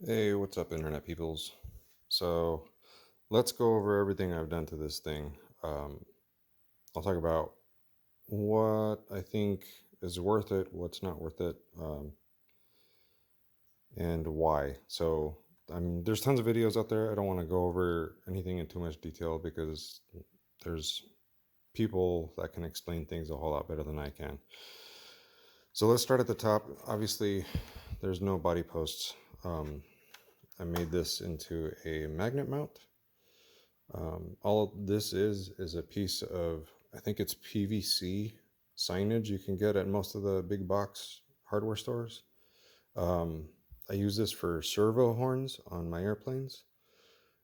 Hey, what's up, internet peoples? So let's go over everything I've done to this thing. I'll talk about what I think is worth it, what's not worth it, and why. So, I mean, there's tons of videos out there. I don't want to go over anything in too much detail because there's people that can explain things a whole lot better than I can. So let's start at the top. Obviously, there's no body posts. I made this into a magnet mount. All this is a piece of, I think it's PVC signage you can get at most of the big box hardware stores. I use this for servo horns on my airplanes.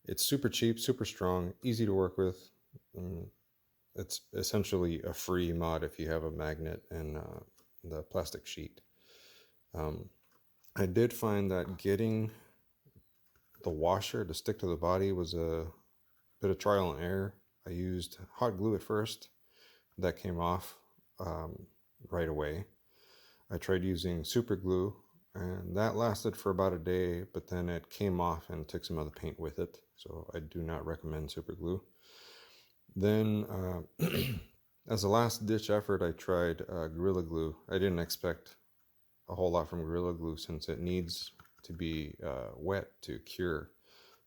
It's super cheap, super strong, easy to work with. It's essentially a free mod if you have a magnet and the plastic sheet. I did find that getting the washer to stick to the body was a bit of trial and error. I used hot glue at first. That came off right away. I tried using super glue and that lasted for about a day, but then it came off and took some of the paint with it. So I do not recommend super glue. Then as a last ditch effort, I tried Gorilla Glue. I didn't expect a whole lot from Gorilla Glue since it needs to be wet to cure,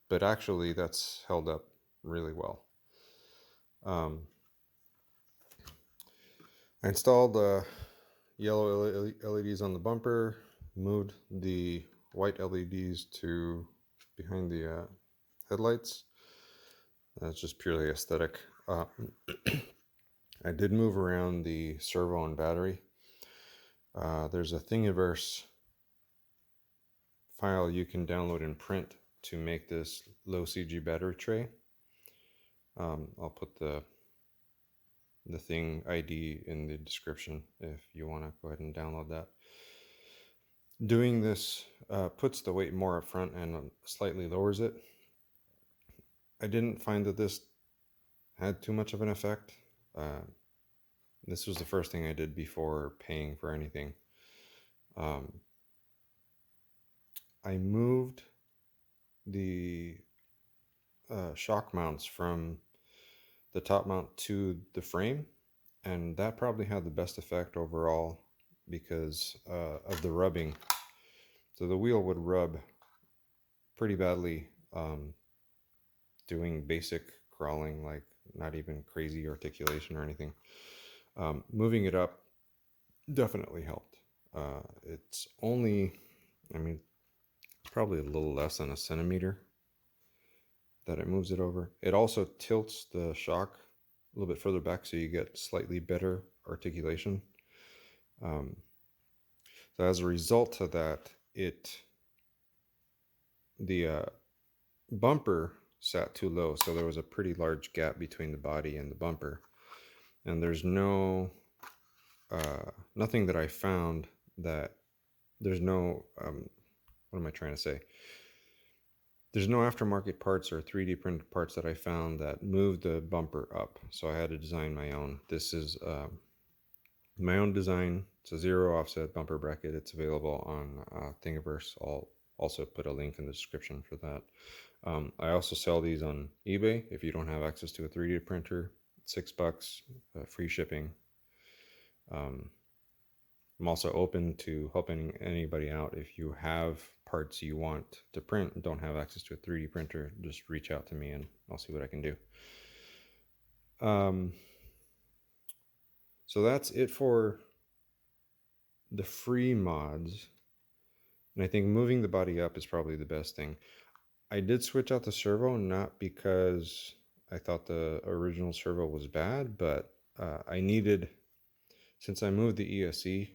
but actually that's held up really well. I installed yellow LEDs on the bumper, moved the white LEDs to behind the headlights. That's just purely aesthetic. I did move around the servo and battery. There's a Thingiverse file you can download and print to make this low CG battery tray. I'll put the thing ID in the description if you want to go ahead and download that. Doing this puts the weight more up front and slightly lowers it. I didn't find that this had too much of an effect. This was the first thing I did before paying for anything. I moved the shock mounts from the top mount to the frame, and that probably had the best effect overall because of the rubbing. So the wheel would rub pretty badly doing basic crawling, like not even crazy articulation or anything. Moving it up definitely helped. It's only, I mean, probably a little less than a centimeter that it moves it over. It also tilts the shock a little bit further back so you get slightly better articulation. So as a result of that, the bumper sat too low, so there was a pretty large gap between the body and the bumper, and there's no nothing that I found that there's no what am I trying to say? There's no aftermarket parts or 3D printed parts that I found that moved the bumper up, so I had to design my own. This is my own design. It's a zero offset bumper bracket. It's available on Thingiverse. I'll also put a link in the description for that. I also sell these on eBay if you don't have access to a 3D printer. $6, free shipping. I'm also open to helping anybody out. If you have parts you want to print and don't have access to a 3D printer, just reach out to me and I'll see what I can do. So that's it for the free mods. And I think moving the body up is probably the best thing. I did switch out the servo, not because I thought the original servo was bad, but I needed, since I moved the ESC,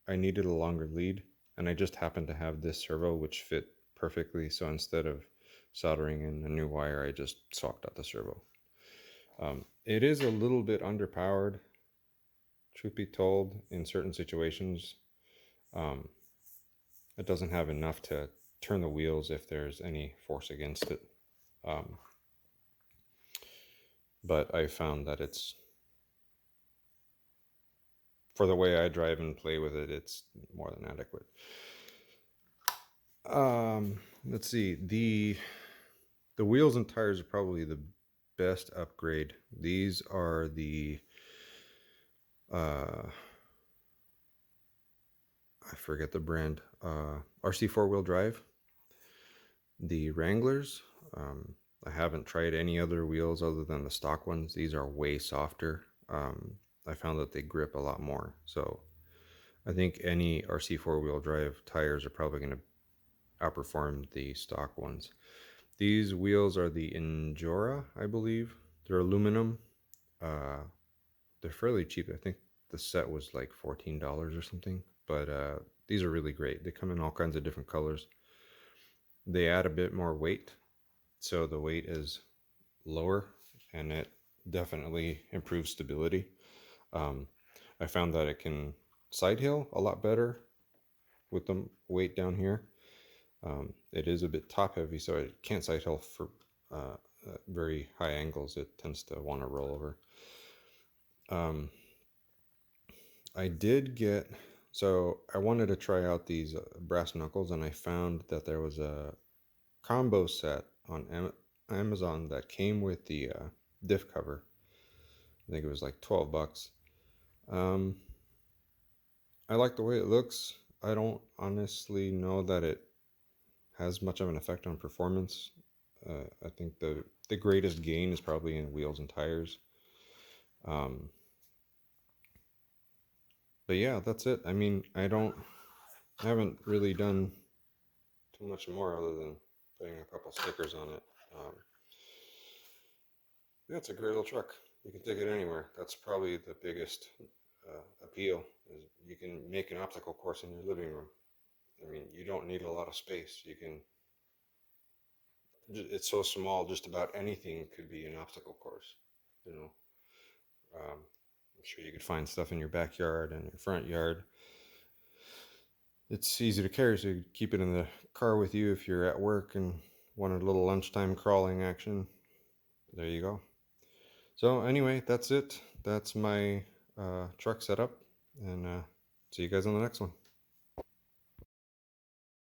I needed a longer lead, and I just happened to have this servo which fit perfectly. So instead of soldering in a new wire, I just swapped out the servo. It is a little bit underpowered, truth be told, in certain situations. It doesn't have enough to turn the wheels if there's any force against it. But I found that it's, for the way I drive and play with it, it's more than adequate. let's see, the wheels and tires are probably the best upgrade. These are the I forget the brand, RC four-wheel drive, the Wranglers. I haven't tried any other wheels other than the stock ones. These are way softer. I found that they grip a lot more. So I think any RC four-wheel drive tires are probably going to outperform the stock ones. These wheels are the Injora, I believe. They're aluminum. They're fairly cheap. I think the set was like $14 or something. But these are really great. They come in all kinds of different colors. They add a bit more weight, so the weight is lower, and it definitely improves stability. I found that it can side hill a lot better with the weight down here. It is a bit top heavy, so it can't side hill for very high angles. It tends to want to roll over. I did get, so I wanted to try out these brass knuckles, and I found that there was a combo set on Amazon that came with the diff cover. I think it was like $12. I like the way it looks. I don't honestly know that it has much of an effect on performance. I think the greatest gain is probably in wheels and tires. But yeah, that's it. I mean, I haven't really done too much more other than putting a couple stickers on it. Yeah, it's a great little truck. You can take it anywhere. That's probably the biggest appeal, is you can make an obstacle course in your living room. I mean, you don't need a lot of space. You can, it's so small, just about anything could be an obstacle course, you know. I'm sure you could find stuff in your backyard and your front yard. It's easy to carry, so you keep it in the car with you if you're at work and wanted a little lunchtime crawling action. There you go. So anyway, that's it. That's my truck setup, and see you guys on the next one.